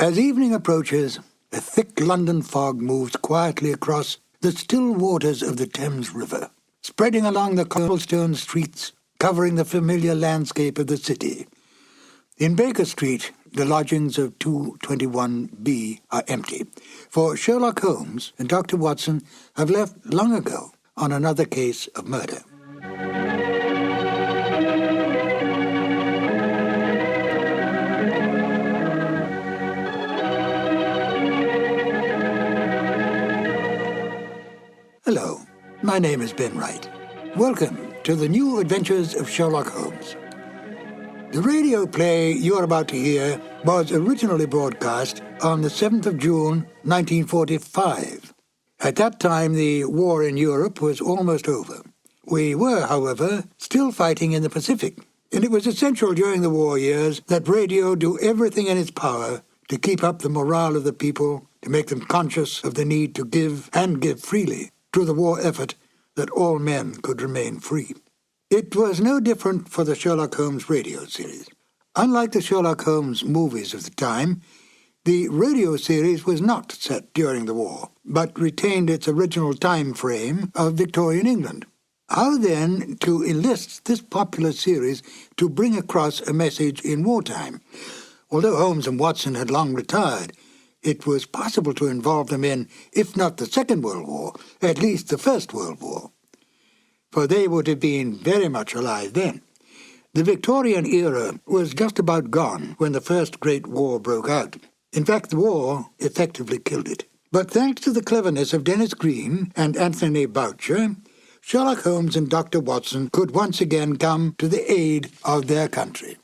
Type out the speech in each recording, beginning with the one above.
As evening approaches, a thick London fog moves quietly across the still waters of the Thames River, spreading along the cobblestone streets, covering the familiar landscape of the city. In Baker Street, the lodgings of 221B are empty, for Sherlock Holmes and Dr. Watson have left long ago on another case of murder. Hello, my name is Ben Wright. Welcome to the new adventures of Sherlock Holmes. The radio play you're about to hear was originally broadcast on the 7th of June, 1945. At that time, the war in Europe was almost over. We were, however, still fighting in the Pacific, and it was essential during the war years that radio do everything in its power to keep up the morale of the people, to make them conscious of the need to give, and give freely, to the war effort that all men could remain free. It was no different for the Sherlock Holmes radio series. Unlike the Sherlock Holmes movies of the time, the radio series was not set during the war, but retained its original time frame of Victorian England. How then to enlist this popular series to bring across a message in wartime? Although Holmes and Watson had long retired, it was possible to involve them in, if not the Second World War, at least the First World War. For they would have been very much alive then. The Victorian era was just about gone when the First Great War broke out. In fact, the war effectively killed it. But thanks to the cleverness of Denis Green and Anthony Boucher, Sherlock Holmes and Dr. Watson could once again come to the aid of their country.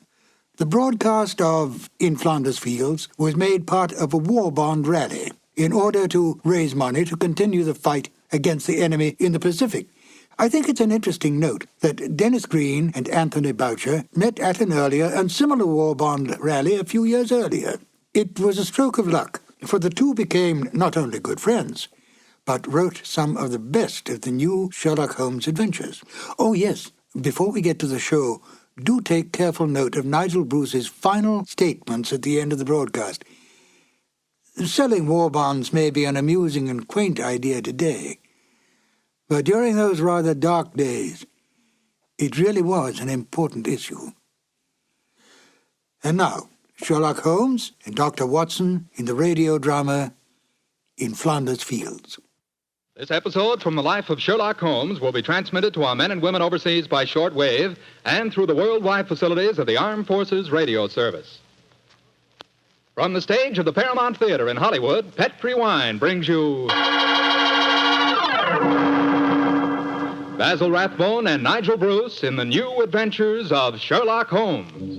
The broadcast of In Flanders Fields was made part of a war bond rally in order to raise money to continue the fight against the enemy in the Pacific. I think it's an interesting note that Denis Green and Anthony Boucher met at an earlier and similar war bond rally a few years earlier. It was a stroke of luck, for the two became not only good friends, but wrote some of the best of the new Sherlock Holmes adventures. Oh yes, before we get to the show, do take careful note of Nigel Bruce's final statements at the end of the broadcast. Selling war bonds may be an amusing and quaint idea today, but during those rather dark days, it really was an important issue. And now, Sherlock Holmes and Dr. Watson in the radio drama In Flanders Fields. This episode from the life of Sherlock Holmes will be transmitted to our men and women overseas by short wave and through the worldwide facilities of the Armed Forces Radio Service. From the stage of the Paramount Theater in Hollywood, Petri Wine brings you Basil Rathbone and Nigel Bruce in the new adventures of Sherlock Holmes.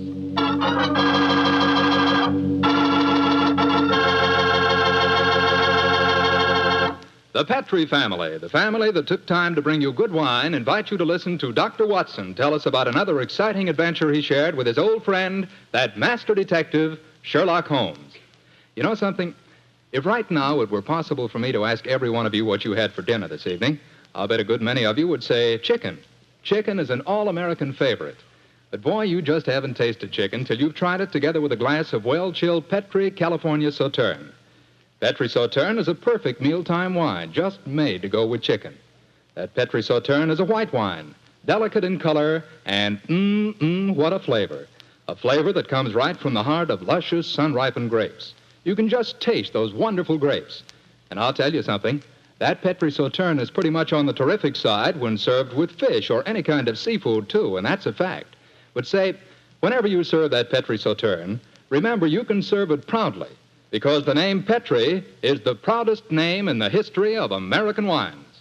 The Petri family, the family that took time to bring you good wine, invite you to listen to Dr. Watson tell us about another exciting adventure he shared with his old friend, that master detective, Sherlock Holmes. You know something? If right now it were possible for me to ask every one of you what you had for dinner this evening, I'll bet a good many of you would say chicken. Chicken is an all-American favorite. But boy, you just haven't tasted chicken till you've tried it together with a glass of well-chilled Petri California Sauterne. Petri Sauterne is a perfect mealtime wine, just made to go with chicken. That Petri Sauterne is a white wine, delicate in color, and what a flavor. A flavor that comes right from the heart of luscious, sun-ripened grapes. You can just taste those wonderful grapes. And I'll tell you something, that Petri Sauterne is pretty much on the terrific side when served with fish or any kind of seafood, too, and that's a fact. But say, whenever you serve that Petri Sauterne, remember you can serve it proudly, because the name Petri is the proudest name in the history of American wines.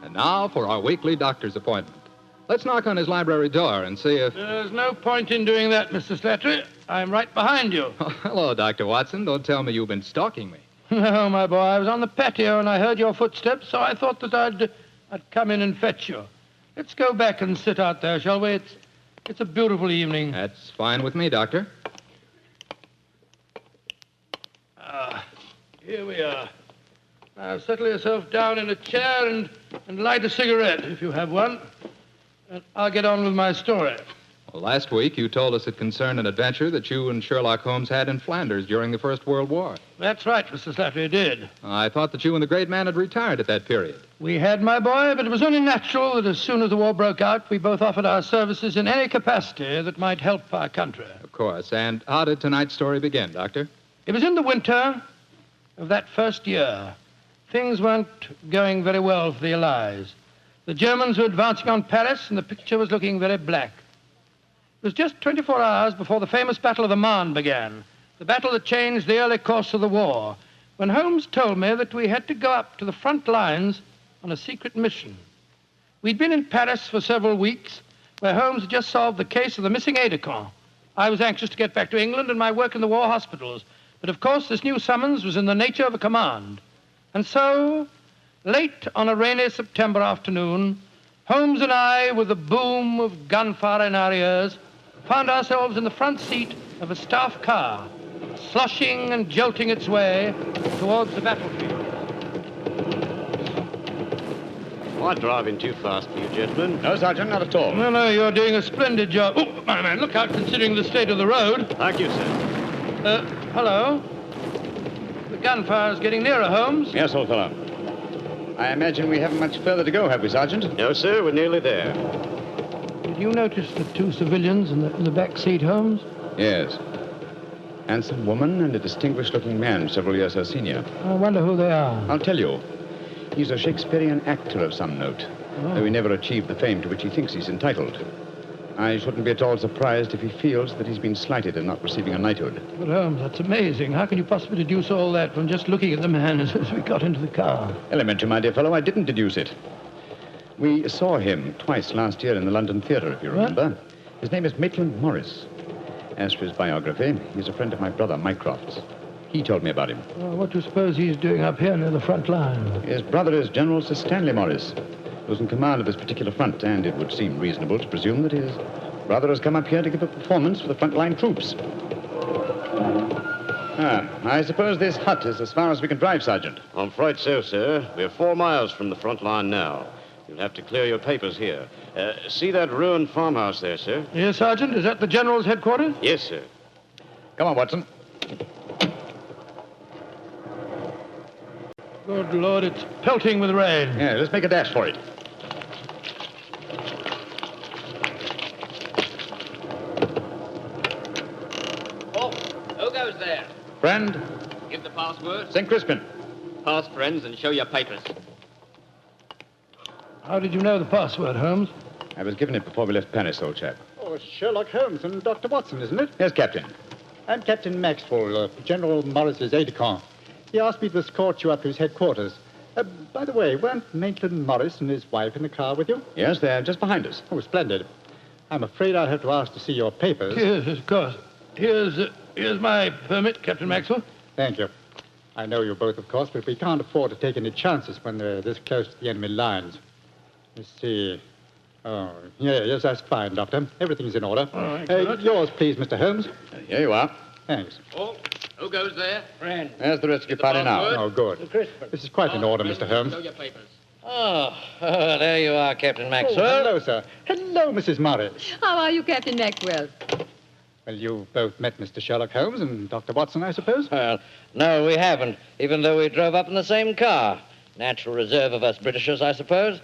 And now for our weekly doctor's appointment. Let's knock on his library door and see if... There's no point in doing that, Mr. Slattery. I'm right behind you. Oh, hello, Dr. Watson. Don't tell me you've been stalking me. No, my boy, I was on the patio and I heard your footsteps, so I thought that I'd come in and fetch you. Let's go back and sit out there, shall we? It's a beautiful evening. That's fine with me, Doctor. Here we are. Now, settle yourself down in a chair and light a cigarette, if you have one. And I'll get on with my story. Well, last week you told us it concerned an adventure that you and Sherlock Holmes had in Flanders during the First World War. That's right, Mr. Slattery, did. I thought that you and the great man had retired at that period. We had, my boy, but it was only natural that as soon as the war broke out, we both offered our services in any capacity that might help our country. Of course. And how did tonight's story begin, Doctor? It was in the winter of that first year. Things weren't going very well for the Allies. The Germans were advancing on Paris, and the picture was looking very black. It was just 24 hours before the famous Battle of the Marne began, the battle that changed the early course of the war, when Holmes told me that we had to go up to the front lines on a secret mission. We'd been in Paris for several weeks, where Holmes had just solved the case of the missing aide-de-camp. I was anxious to get back to England and my work in the war hospitals, but of course this new summons was in the nature of a command. And so, late on a rainy September afternoon, Holmes and I, with the boom of gunfire in our ears, found ourselves in the front seat of a staff car, sloshing and jolting its way towards the battlefield. Am I driving too fast for you, gentlemen? No, Sergeant, not at all. No, you're doing a splendid job. Oh, my man, look out, considering the state of the road. Thank you, sir. Hello? The gunfire's getting nearer, Holmes. Yes, old fellow. I imagine we haven't much further to go, have we, Sergeant? No, sir, we're nearly there. Did you notice the two civilians in the back seat, Holmes? Yes. Handsome woman and a distinguished-looking man, several years her senior. I wonder who they are. I'll tell you. He's a Shakespearean actor of some note, though he never achieved the fame to which he thinks he's entitled. I shouldn't be at all surprised if he feels that he's been slighted in not receiving a knighthood. But, Holmes, that's amazing. How can you possibly deduce all that from just looking at the man as we got into the car? Elementary, my dear fellow, I didn't deduce it. We saw him twice last year in the London Theatre, if you remember. What? His name is Maitland Morris. As for his biography, he's a friend of my brother, Mycroft's. He told me about him. Well, what do you suppose he's doing up here near the front line? His brother is General Sir Stanley Morris, who's in command of this particular front, and it would seem reasonable to presume that his brother has come up here to give a performance for the front-line troops. I suppose this hut is as far as we can drive, Sergeant. I'm afraid so, sir. We're 4 miles from the front line now. You'll have to clear your papers here. See that ruined farmhouse there, sir? Yes, Sergeant. Is that the General's headquarters? Yes, sir. Come on, Watson. Good Lord, it's pelting with rain. Yeah, let's make a dash for it. Oh, who goes there? Friend, Give the password. St. Crispin. Pass, friends, and show your papers. How did you know the password, Holmes? I was given it before we left Paris, old chap. Oh, Sherlock Holmes and Dr. Watson, isn't it? Yes, Captain. I'm Captain Maxwell, General Morris's aide-de-camp. He asked me to escort you up to his headquarters. By the way, weren't Maitland Morris and his wife in the car with you? Yes, they're just behind us. Oh, splendid. I'm afraid I'll have to ask to see your papers. Yes, of course. Here's my permit, Captain Maxwell. Thank you. I know you both, of course, but we can't afford to take any chances when they're this close to the enemy lines. Let's see. Oh, yes, that's fine, Doctor. Everything's in order. All right, yours, please, Mr. Holmes. Here you are. Thanks. Oh, who goes there? Friend. There's the rest of your party now. Oh, good. This is quite in order, Mr. Holmes. Show your papers. Oh, there you are, Captain Oh, Maxwell. hello, sir. Hello, Mrs. Morris. How are you, Captain Maxwell? Well, you've both met Mr. Sherlock Holmes and Dr. Watson, I suppose? Well, no, we haven't, even though we drove up in the same car. Natural reserve of us Britishers, I suppose.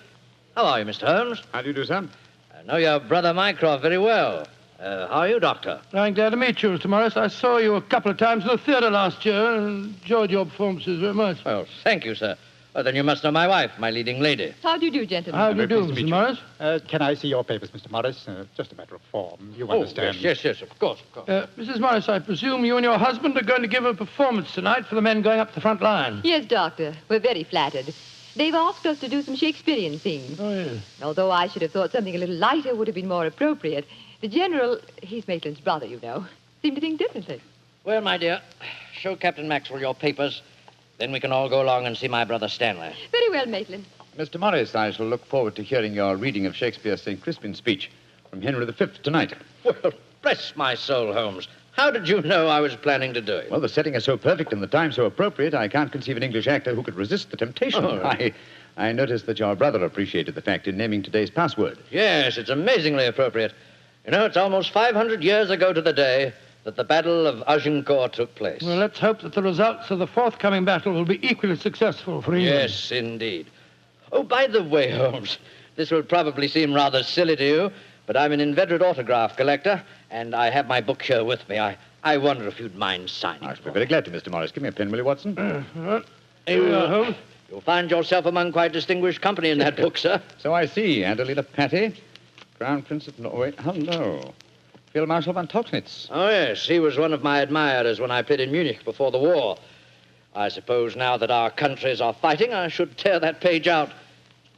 How are you, Mr. Holmes? How do you do, sir? I know your brother Mycroft very well. How are you, Doctor? I'm glad to meet you, Mr. Morris. I saw you a couple of times in the theatre last year and enjoyed your performances very much. Oh, thank you, sir. Well, then you must know my wife, my leading lady. How do you do, gentlemen? How do you do, pleased to Mr. meet Morris? Can I see your papers, Mr. Morris? Just a matter of form. You understand. Yes, of course. Mrs. Morris, I presume you and your husband are going to give a performance tonight for the men going up the front line. Yes, Doctor. We're very flattered. They've asked us to do some Shakespearean scenes. Oh, yes. Although I should have thought something a little lighter would have been more appropriate. The General, he's Maitland's brother, you know, seemed to think differently. Well, my dear, show Captain Maxwell your papers. Then we can all go along and see my brother Stanley. Very well, Maitland. Mr. Morris, I shall look forward to hearing your reading of Shakespeare's St. Crispin's speech from Henry V tonight. Well, bless my soul, Holmes. How did you know I was planning to do it? Well, the setting is so perfect and the time so appropriate, I can't conceive an English actor who could resist the temptation. Oh. I noticed that your brother appreciated the fact in naming today's password. Yes, it's amazingly appropriate. You know, it's almost 500 years ago to the day that the Battle of Agincourt took place. Well, let's hope that the results of the forthcoming battle will be equally successful for England. Yes, indeed. Oh, by the way, Holmes, this will probably seem rather silly to you, but I'm an inveterate autograph collector, and I have my book here with me. I wonder if you'd mind signing I it should for be very glad to, Mr. Morris. Give me a pen, will you, Watson? Here we are, Holmes. You'll find yourself among quite distinguished company in that book, sir. So I see. Adelina Patti, Crown Prince of Norway. Hello. Field Marshal von Tauchnitz. Oh, yes, he was one of my admirers when I played in Munich before the war. I suppose now that our countries are fighting, I should tear that page out.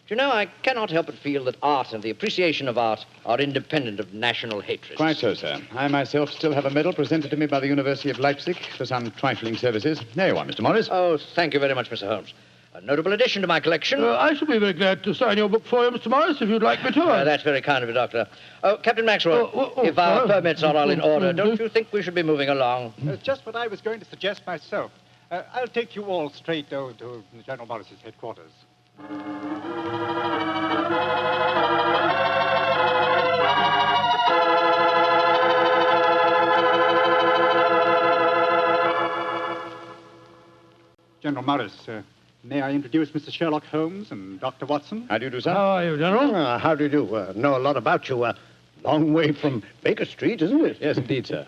You know, I cannot help but feel that art and the appreciation of art are independent of national hatred. Quite so, sir. I myself still have a medal presented to me by the University of Leipzig for some trifling services. There you are, Mr. Morris. Oh, thank you very much, Mr. Holmes. A notable addition to my collection. I shall be very glad to sign your book for you, Mr. Morris, if you'd like me to. That's very kind of you, Doctor. Oh, Captain Maxwell, if our permits are all in order, don't you think we should be moving along? Just what I was going to suggest myself. I'll take you all straight over to General Morris's headquarters. General Morris, may I introduce Mr. Sherlock Holmes and Dr. Watson? How do you do, sir? How are you, General? How do you do? Know a lot about you. Long way from Baker Street, isn't it? Yes, indeed, sir.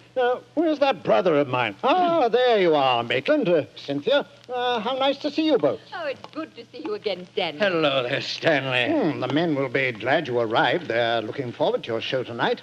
Where's that brother of mine? Ah, there you are, Maitland. Cynthia, how nice to see you both. Oh, it's good to see you again, Stanley. Hello there, Stanley. The men will be glad you arrived. They're looking forward to your show tonight.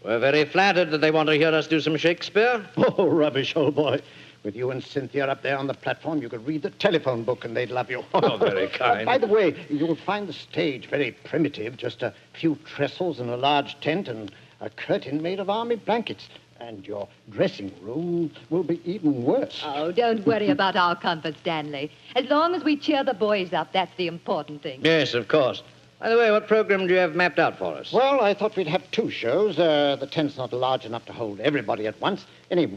We're very flattered that they want to hear us do some Shakespeare. Oh, rubbish, old boy. With you and Cynthia up there on the platform, you could read the telephone book and they'd love you. Oh, very kind. By the way, you'll find the stage very primitive, just a few trestles and a large tent and a curtain made of army blankets. And your dressing room will be even worse. Oh, don't worry about our comfort, Stanley. As long as we cheer the boys up, that's the important thing. Yes, of course. By the way, what program do you have mapped out for us? Well, I thought we'd have two shows. The tent's not large enough to hold everybody at once. Anyway,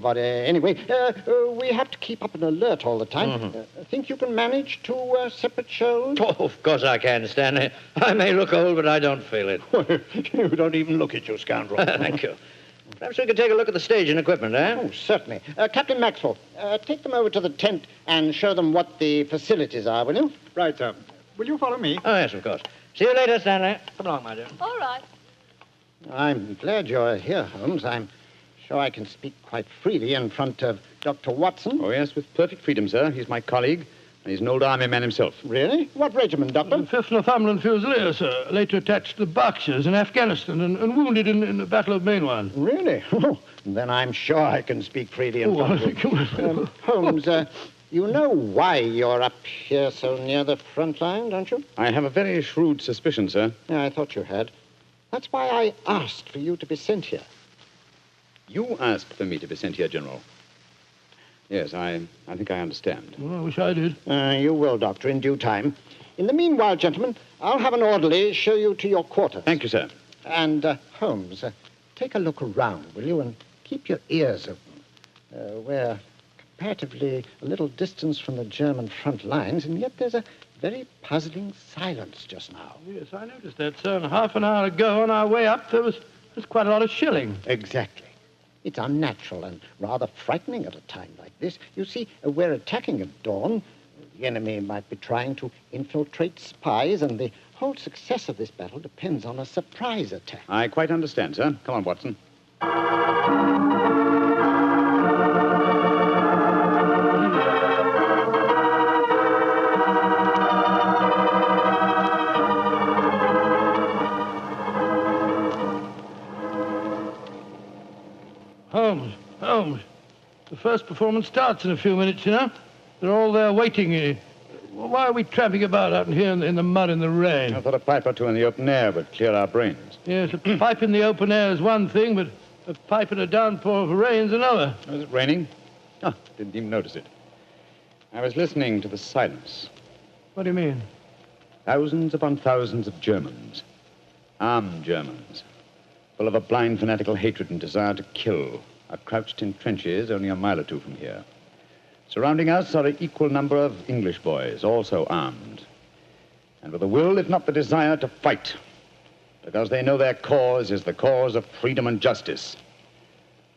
we have to keep up an alert all the time. Think you can manage two separate shows? Oh, of course I can, Stanley. I may look old, but I don't feel it. You don't even look at you, scoundrel. Thank you. Perhaps we could take a look at the stage and equipment, eh? Oh, certainly. Captain Maxwell, take them over to the tent and show them what the facilities are, will you? Right, sir. Will you follow me? Oh, yes, of course. See you later, Stanley. Come along, my dear. All right. I'm glad you're here, Holmes. I'm sure I can speak quite freely in front of Dr. Watson. Oh, yes, with perfect freedom, sir. He's my colleague, and he's an old army man himself. Really? What regiment, Doctor? The 5th Northumberland Fusiliers, sir. Later attached to the Berkshires in Afghanistan and wounded in the Battle of Mainwan. Really? Oh, then I'm sure I can speak freely in front of you. Holmes, you know why you're up here so near the front line, don't you? I have a very shrewd suspicion, sir. Yeah, I thought you had. That's why I asked for you to be sent here. You asked for me to be sent here, General. Yes, I think I understand. Well, I wish I did. You will, Doctor, in due time. In the meanwhile, gentlemen, I'll have an orderly show you to your quarters. Thank you, sir. And, Holmes, take a look around, will you, and keep your ears open. We're comparatively a little distance from the German front lines, and yet there's a very puzzling silence just now. Yes, I noticed that, sir. And half an hour ago, on our way up, there's quite a lot of shelling. Exactly. It's unnatural and rather frightening at a time like this. You see, we're attacking at dawn. The enemy might be trying to infiltrate spies, and the whole success of this battle depends on a surprise attack. I quite understand, sir. Come on, Watson. Holmes, the first performance starts in a few minutes, you know. They're all there waiting. Why are we tramping about out here in the mud and the rain? I thought a pipe or two in the open air would clear our brains. Yes, a pipe in the open air is one thing, but a pipe in a downpour of rain's another. Was it raining? Oh, didn't even notice it. I was listening to the silence. What do you mean? Thousands upon thousands of Germans. Armed Germans. Full of a blind fanatical hatred and desire to kill. are crouched in trenches only a mile or two from here. Surrounding us are an equal number of English boys, also armed, and with a will, if not the desire, to fight, because they know their cause is the cause of freedom and justice.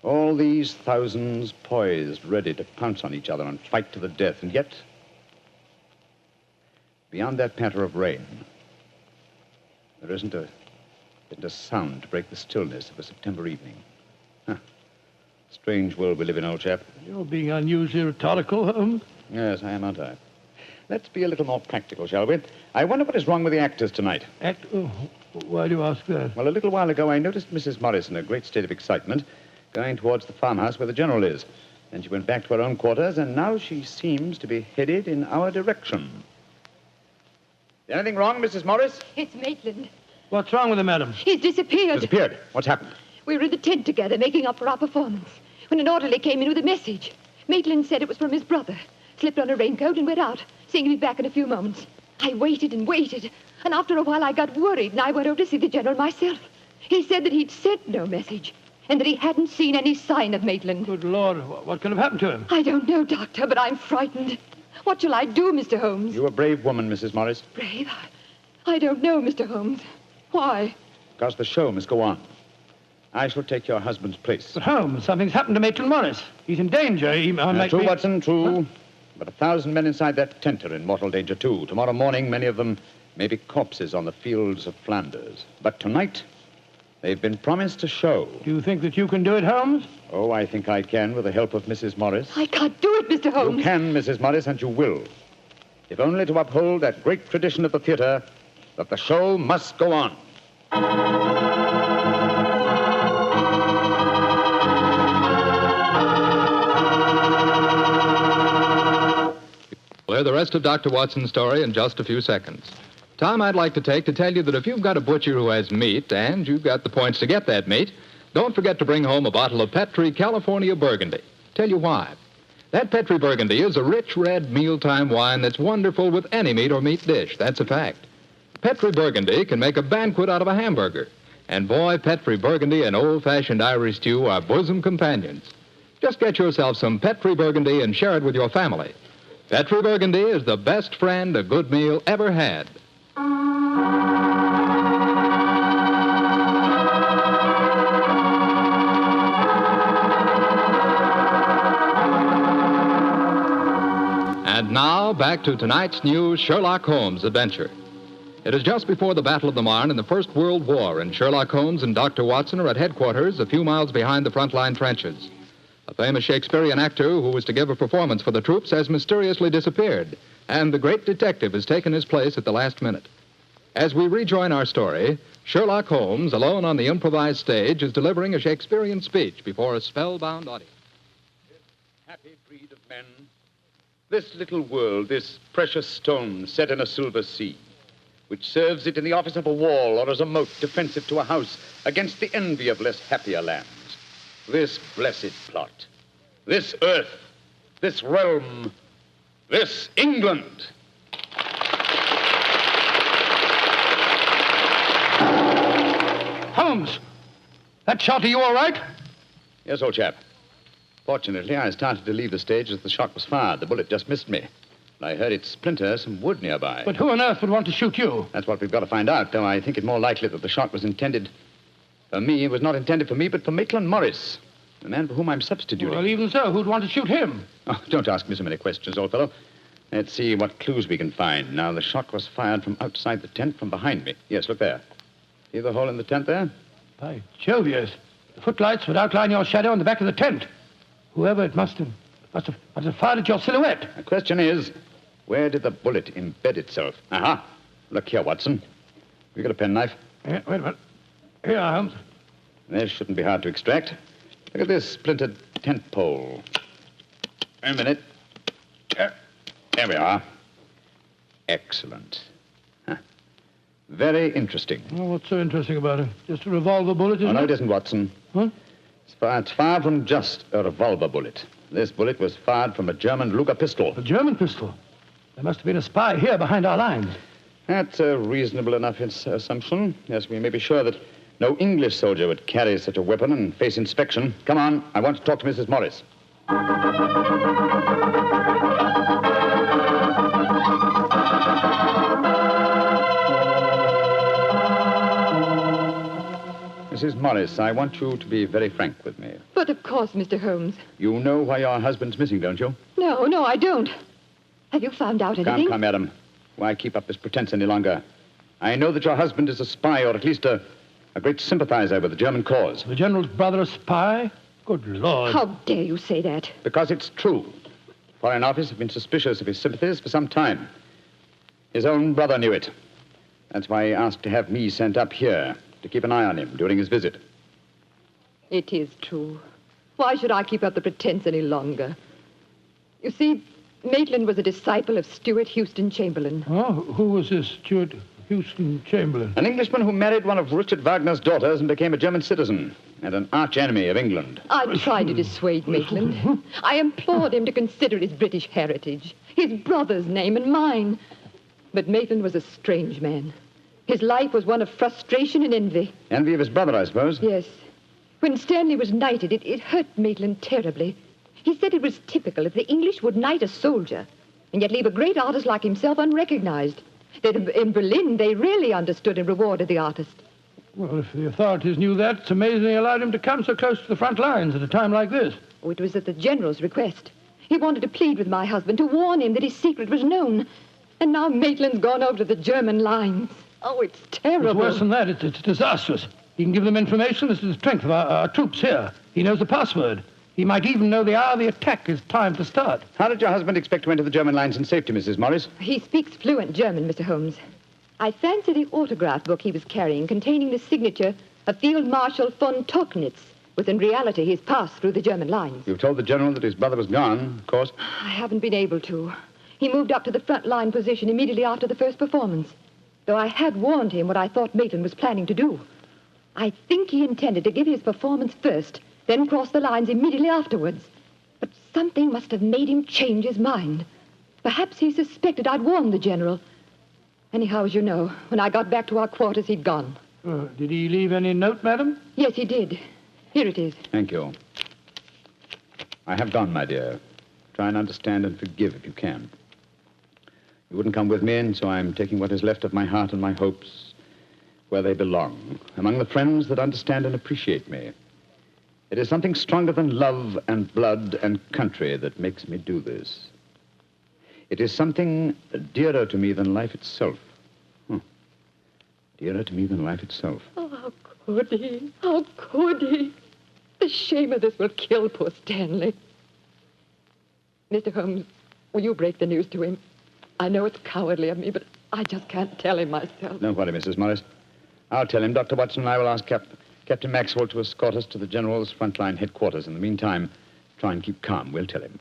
All these thousands poised, ready to pounce on each other and fight to the death, and yet, beyond that patter of rain, there isn't a sound to break the stillness of a September evening. Strange world we live in, old chap. You're being unusually rhetorical, Holmes. Yes, I am, aren't I? Let's be a little more practical, shall we? I wonder what is wrong with the actors tonight. Oh, why do you ask that? Well, a little while ago, I noticed Mrs. Morris in a great state of excitement, going towards the farmhouse where the General is. Then she went back to her own quarters, and now she seems to be headed in our direction. Is anything wrong, Mrs. Morris? It's Maitland. What's wrong with him, madam? He's disappeared. Disappeared? What's happened? We were in the tent together, making up for our performance, when an orderly came in with a message. Maitland said it was from his brother, slipped on a raincoat and went out, saying he'd be back in a few moments. I waited and waited, and after a while I got worried, and I went over to see the General myself. He said that he'd sent no message, and that he hadn't seen any sign of Maitland. Good Lord, what could have happened to him? I don't know, Doctor, but I'm frightened. What shall I do, Mr. Holmes? You're a brave woman, Mrs. Morris. Brave? I don't know, Mr. Holmes. Why? Because the show must go on. I shall take your husband's place. But Holmes, something's happened to Maitland Morris. He's in danger. He might True, be... Watson, true. Huh? But 1,000 men inside that tent are in mortal danger, too. Tomorrow morning, many of them may be corpses on the fields of Flanders. But tonight, they've been promised a show. Do you think that you can do it, Holmes? Oh, I think I can, with the help of Mrs. Morris. I can't do it, Mr. Holmes. You can, Mrs. Morris, and you will. If only to uphold that great tradition of the theater, that the show must go on. We'll hear the rest of Dr. Watson's story in just a few seconds. Time I'd like to take to tell you that if you've got a butcher who has meat and you've got the points to get that meat, don't forget to bring home a bottle of Petri California Burgundy. Tell you why. That Petri Burgundy is a rich red mealtime wine that's wonderful with any meat or meat dish. That's a fact. Petri Burgundy can make a banquet out of a hamburger. And boy, Petri Burgundy and old-fashioned Irish stew are bosom companions. Just get yourself some Petri Burgundy and share it with your family. Petri Burgundy is the best friend a good meal ever had. And now, back to tonight's new Sherlock Holmes adventure. It is just before the Battle of the Marne in the First World War, and Sherlock Holmes and Dr. Watson are at headquarters a few miles behind the front-line trenches. A famous Shakespearean actor who was to give a performance for the troops has mysteriously disappeared, and the great detective has taken his place at the last minute. As we rejoin our story, Sherlock Holmes, alone on the improvised stage, is delivering a Shakespearean speech before a spellbound audience. This happy breed of men, this little world, this precious stone set in a silver sea, which serves it in the office of a wall or as a moat defensive to a house against the envy of less happier lands. This blessed plot, this earth, this realm, this England. Holmes! That shot, are you all right? Yes, old chap. Fortunately, I started to leave the stage as the shot was fired. The bullet just missed me. I heard it splinter some wood nearby. But who on earth would want to shoot you? That's what we've got to find out, though I think it more likely that the shot was intended for me. It was not intended for me, but for Maitland Morris, the man for whom I'm substituting. Well, even so, who'd want to shoot him? Oh, don't ask me so many questions, old fellow. Let's see what clues we can find. Now, the shot was fired from outside the tent from behind me. Yes, look there. See the hole in the tent there? By Jove, yes. The footlights would outline your shadow on the back of the tent. Whoever it must have fired at your silhouette. The question is, where did the bullet embed itself? Aha. Look here, Watson. You got a penknife? Yeah, wait a minute. Here, Holmes. This shouldn't be hard to extract. Look at this splintered tent pole. Wait a minute. There we are. Excellent. Huh. Very interesting. Well, what's so interesting about it? Just a revolver bullet, isn't Oh, no, it? it isn't, Watson. Huh? It's far from just a revolver bullet. This bullet was fired from a German Luger pistol. A German pistol? There must have been a spy here behind our lines. That's a reasonable enough assumption. Yes, we may be sure that No English soldier would carry such a weapon and face inspection. Come on, I want to talk to Mrs. Morris. Mrs. Morris, I want you to be very frank with me. But of course, Mr. Holmes. You know why your husband's missing, don't you? No, I don't. Have you found out anything? Come, madam. Why keep up this pretense any longer? I know that your husband is a spy, or at least a great sympathizer with the German cause. The General's brother a spy? Good Lord. How dare you say that? Because it's true. Foreign Office have been suspicious of his sympathies for some time. His own brother knew it. That's why he asked to have me sent up here to keep an eye on him during his visit. It is true. Why should I keep up the pretense any longer? You see, Maitland was a disciple of Stuart Houston Chamberlain. Oh, who was this Stuart Houston Chamberlain? An Englishman who married one of Richard Wagner's daughters and became a German citizen, and an arch-enemy of England. I tried to dissuade Maitland. I implored him to consider his British heritage, his brother's name and mine. But Maitland was a strange man. His life was one of frustration and envy. Envy of his brother, I suppose? Yes. When Stanley was knighted, it hurt Maitland terribly. He said it was typical if the English would knight a soldier and yet leave a great artist like himself unrecognized. That in Berlin, they really understood and rewarded the artist. Well, if the authorities knew that, it's amazing they allowed him to come so close to the front lines at a time like this. Oh, it was at the general's request. He wanted to plead with my husband, to warn him that his secret was known. And now Maitland's gone over to the German lines. Oh, it's terrible. It's worse than that. It's disastrous. He can give them information as to the strength of our troops here. He knows the password. He might even know the hour the attack is timed to start. How did your husband expect to enter the German lines in safety, Mrs. Morris? He speaks fluent German, Mr. Holmes. I fancy the autograph book he was carrying, containing the signature of Field Marshal von Tauchnitz, was in reality his pass through the German lines. You've told the general that his brother was gone, of course. I haven't been able to. He moved up to the front line position immediately after the first performance, though I had warned him what I thought Maitland was planning to do. I think he intended to give his performance first, then cross the lines immediately afterwards. But something must have made him change his mind. Perhaps he suspected I'd warned the general. Anyhow, as you know, when I got back to our quarters, he'd gone. Did he leave any note, madam? Yes, he did. Here it is. Thank you. I have gone, my dear. Try and understand and forgive if you can. You wouldn't come with me, and so I'm taking what is left of my heart and my hopes where they belong, among the friends that understand and appreciate me. It is something stronger than love and blood and country that makes me do this. It is something dearer to me than life itself. Dearer to me than life itself. Oh, how could he? How could he? The shame of this will kill poor Stanley. Mr. Holmes, will you break the news to him? I know it's cowardly of me, but I just can't tell him myself. Don't worry, Mrs. Morris. I'll tell him. Dr. Watson and I will ask Captain Maxwell to escort us to the General's frontline headquarters. In the meantime, try and keep calm. We'll tell him.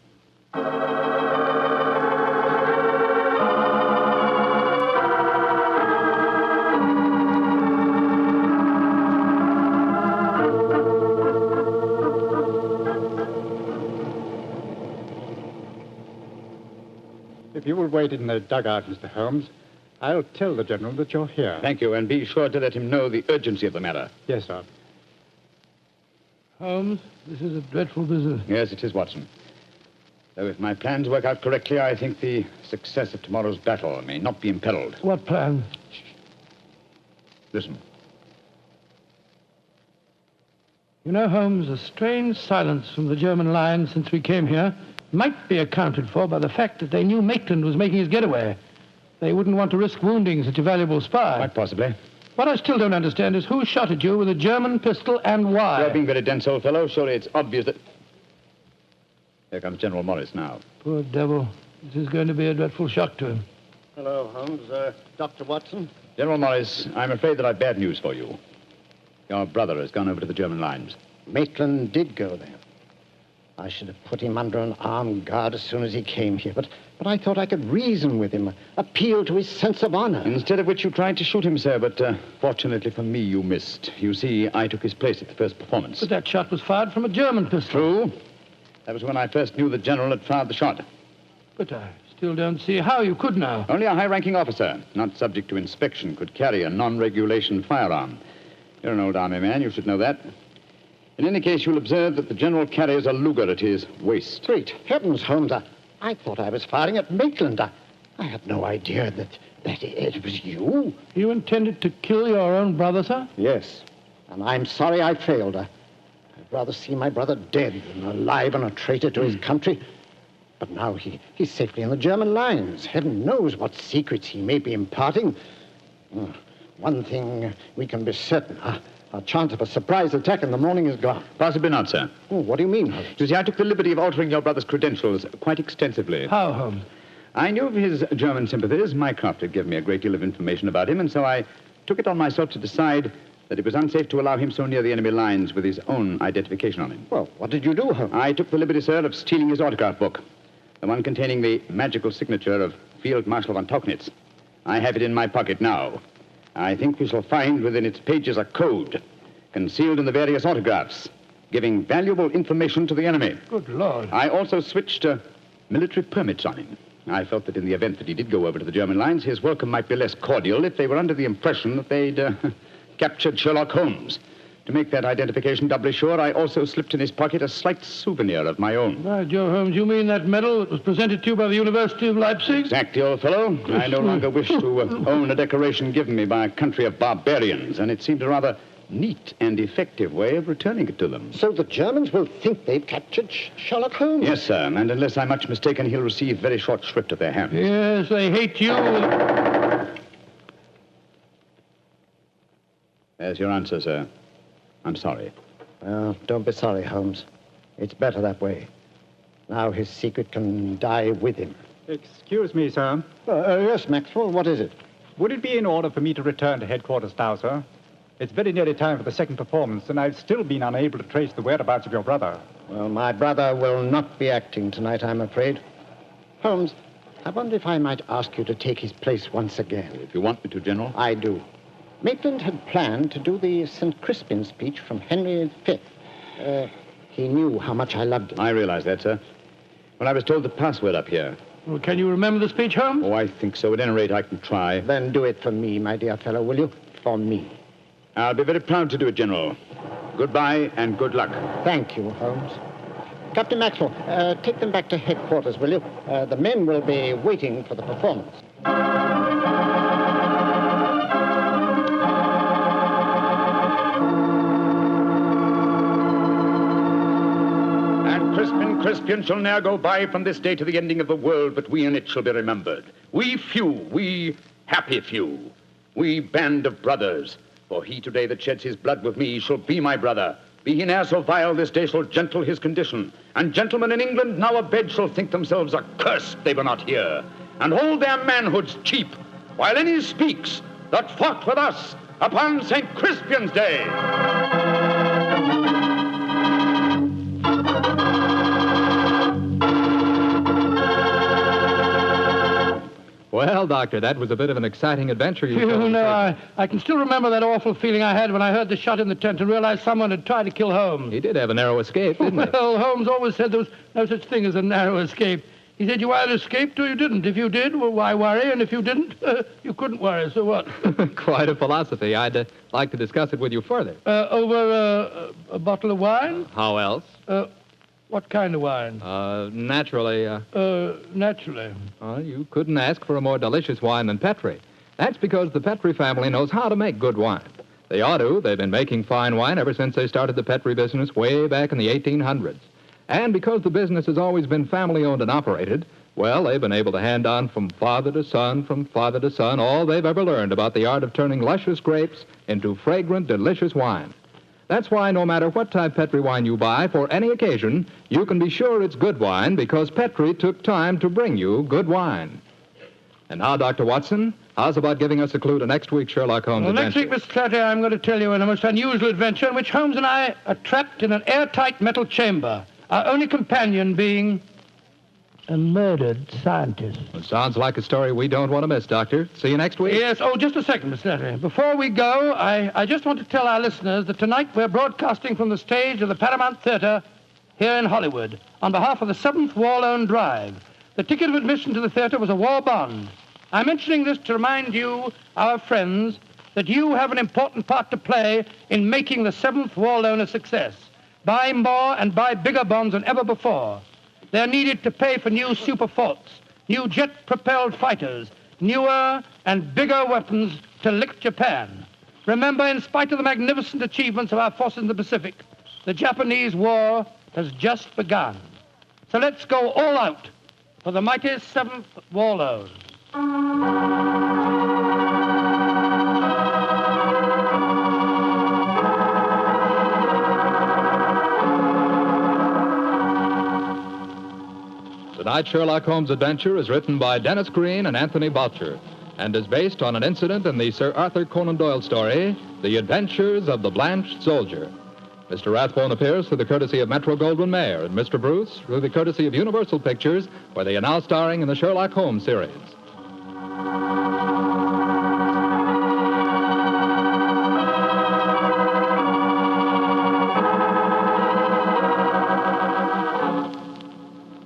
If you will wait in the dugout, Mr. Holmes, I'll tell the General that you're here. Thank you, and be sure to let him know the urgency of the matter. Yes, sir. Holmes, this is a dreadful business. Yes, it is, Watson. Though if my plans work out correctly, I think the success of tomorrow's battle may not be imperiled. What plan? Listen. You know, Holmes, a strange silence from the German line since we came here might be accounted for by the fact that they knew Maitland was making his getaway. They wouldn't want to risk wounding such a valuable spy. Quite possibly. What I still don't understand is who shot at you with a German pistol and why. You're being very dense, old fellow. Surely it's obvious that... Here comes General Morris now. Poor devil. This is going to be a dreadful shock to him. Hello, Holmes. Dr. Watson? General Morris, I'm afraid that I've bad news for you. Your brother has gone over to the German lines. Maitland did go there. I should have put him under an armed guard as soon as he came here, but I thought I could reason with him, appeal to his sense of honor. Instead of which you tried to shoot him, sir, but fortunately for me, you missed. You see, I took his place at the first performance. But that shot was fired from a German pistol. True. That was when I first knew the general had fired the shot. But I still don't see how you could now. Only a high-ranking officer, not subject to inspection, could carry a non-regulation firearm. You're an old army man. You should know that. In any case, you'll observe that the general carries a Luger at his waist. Great heavens, Holmes. I thought I was firing at Maitland. I had no idea that it was you. You intended to kill your own brother, sir? Yes, and I'm sorry I failed. I'd rather see my brother dead than alive and a traitor to his country. But now he's safely in the German lines. Heaven knows what secrets he may be imparting. One thing we can be certain. Our chance of a surprise attack in the morning is gone. Possibly not, sir. Oh, what do you mean, Holmes? You see, I took the liberty of altering your brother's credentials quite extensively. How, Holmes? I knew of his German sympathies. Mycroft had given me a great deal of information about him, and so I took it on myself to decide that it was unsafe to allow him so near the enemy lines with his own identification on him. Well, what did you do, Holmes? I took the liberty, sir, of stealing his autograph book, the one containing the magical signature of Field Marshal von Tauchnitz. I have it in my pocket now. I think we shall find within its pages a code concealed in the various autographs, giving valuable information to the enemy. Good Lord. I also switched military permits on him. I felt that in the event that he did go over to the German lines, his welcome might be less cordial if they were under the impression that they'd captured Sherlock Holmes. To make that identification doubly sure, I also slipped in his pocket a slight souvenir of my own. By Joe, Holmes, you mean that medal that was presented to you by the University of Leipzig? Exactly, old fellow. I no longer wish to own a decoration given me by a country of barbarians, and it seemed a rather neat and effective way of returning it to them. So the Germans will think they've captured Sherlock Holmes? Yes, sir, and unless I'm much mistaken, he'll receive very short shrift at their hands. Yes, they hate you. There's your answer, sir. I'm sorry. Well, don't be sorry, Holmes. It's better that way. Now his secret can die with him. Excuse me, sir. Yes, Maxwell, what is it? Would it be in order for me to return to headquarters now, sir? It's very nearly time for the second performance, and I've still been unable to trace the whereabouts of your brother. Well, my brother will not be acting tonight, I'm afraid. Holmes, I wonder if I might ask you to take his place once again. If you want me to, General. I do. Maitland had planned to do the St. Crispin speech from Henry V. He knew how much I loved him. I realize that, sir. When I was told the password up here. Well, can you remember the speech, Holmes? Oh, I think so. At any rate, I can try. Then do it for me, my dear fellow, will you? For me. I'll be very proud to do it, General. Goodbye and good luck. Thank you, Holmes. Captain Maxwell, take them back to headquarters, will you? The men will be waiting for the performance. Crispian shall ne'er go by from this day to the ending of the world, but we in it shall be remembered. We few, we happy few, we band of brothers. For he today that sheds his blood with me shall be my brother. Be he ne'er so vile, this day shall gentle his condition. And gentlemen in England now abed shall think themselves accursed they were not here, and hold their manhoods cheap, while any speaks that fought with us upon St. Crispian's Day. Well, Doctor, that was a bit of an exciting adventure you You know, I can still remember that awful feeling I had when I heard the shot in the tent and realized someone had tried to kill Holmes. He did have a narrow escape, didn't he? Well, Holmes always said there was no such thing as a narrow escape. He said you either escaped or you didn't. If you did, well, why worry? And if you didn't, you couldn't worry. So what? Quite a philosophy. I'd like to discuss it with you further. Over a bottle of wine? How else? What kind of wine? Naturally. Naturally. You couldn't ask for a more delicious wine than Petri. That's because the Petri family knows how to make good wine. They ought to. They've been making fine wine ever since they started the Petri business way back in the 1800s. And because the business has always been family-owned and operated, well, they've been able to hand on from father to son, all they've ever learned about the art of turning luscious grapes into fragrant, delicious wine. That's why no matter what type Petri wine you buy for any occasion, you can be sure it's good wine because Petri took time to bring you good wine. And now, Dr. Watson, how's about giving us a clue to next week's Sherlock Holmes adventure? Next week, Mr. Clatter, I'm going to tell you in a most unusual adventure in which Holmes and I are trapped in an airtight metal chamber, our only companion being a murdered scientist. Well, sounds like a story we don't want to miss, Doctor. See you next week. Yes. Oh, just a second, Mr. Clatter. Before we go, I just want to tell our listeners that tonight we're broadcasting from the stage of the Paramount Theater here in Hollywood on behalf of the 7th War Loan Drive. The ticket of admission to the theater was a war bond. I'm mentioning this to remind you, our friends, that you have an important part to play in making the 7th war loan a success. Buy more and buy bigger bonds than ever before. They're needed to pay for new super forts, new jet-propelled fighters, newer and bigger weapons to lick Japan. Remember, in spite of the magnificent achievements of our forces in the Pacific, the Japanese war has just begun. So let's go all out for the mighty 7th war loan. Tonight's Sherlock Holmes adventure is written by Dennis Green and Anthony Boucher and is based on an incident in the Sir Arthur Conan Doyle story, The Adventures of the Blanched Soldier. Mr. Rathbone appears through the courtesy of Metro-Goldwyn-Mayer, and Mr. Bruce through the courtesy of Universal Pictures, where they are now starring in the Sherlock Holmes series.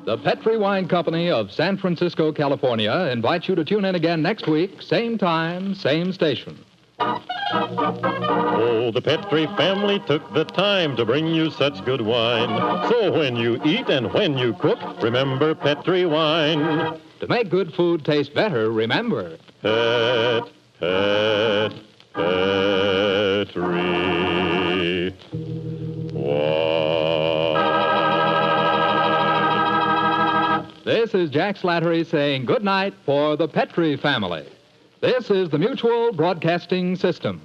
The Petri Wine Company of San Francisco, California, invites you to tune in again next week, same time, same station. Oh, the Petri family took the time to bring you such good wine. So when you eat and when you cook, remember Petri wine. To make good food taste better, remember... Petri wine. This is Jack Slattery saying good night for the Petri family. This is the Mutual Broadcasting System.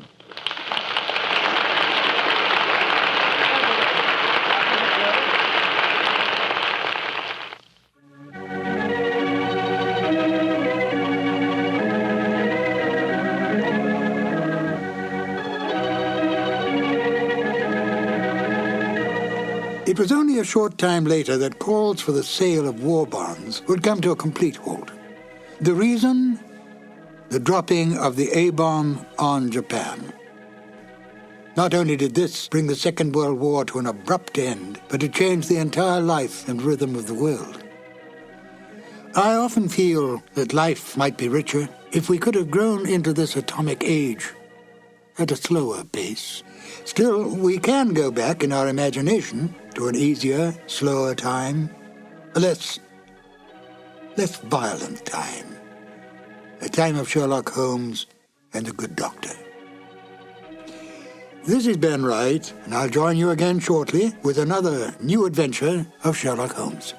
It was only a short time later that calls for the sale of war bonds would come to a complete halt. The reason? The dropping of the A-bomb on Japan. Not only did this bring the Second World War to an abrupt end, but it changed the entire life and rhythm of the world. I often feel that life might be richer if we could have grown into this atomic age at a slower pace. Still, we can go back in our imagination to an easier, slower time, a less violent time, a time of Sherlock Holmes and the good doctor. This is Ben Wright, and I'll join you again shortly with another new adventure of Sherlock Holmes.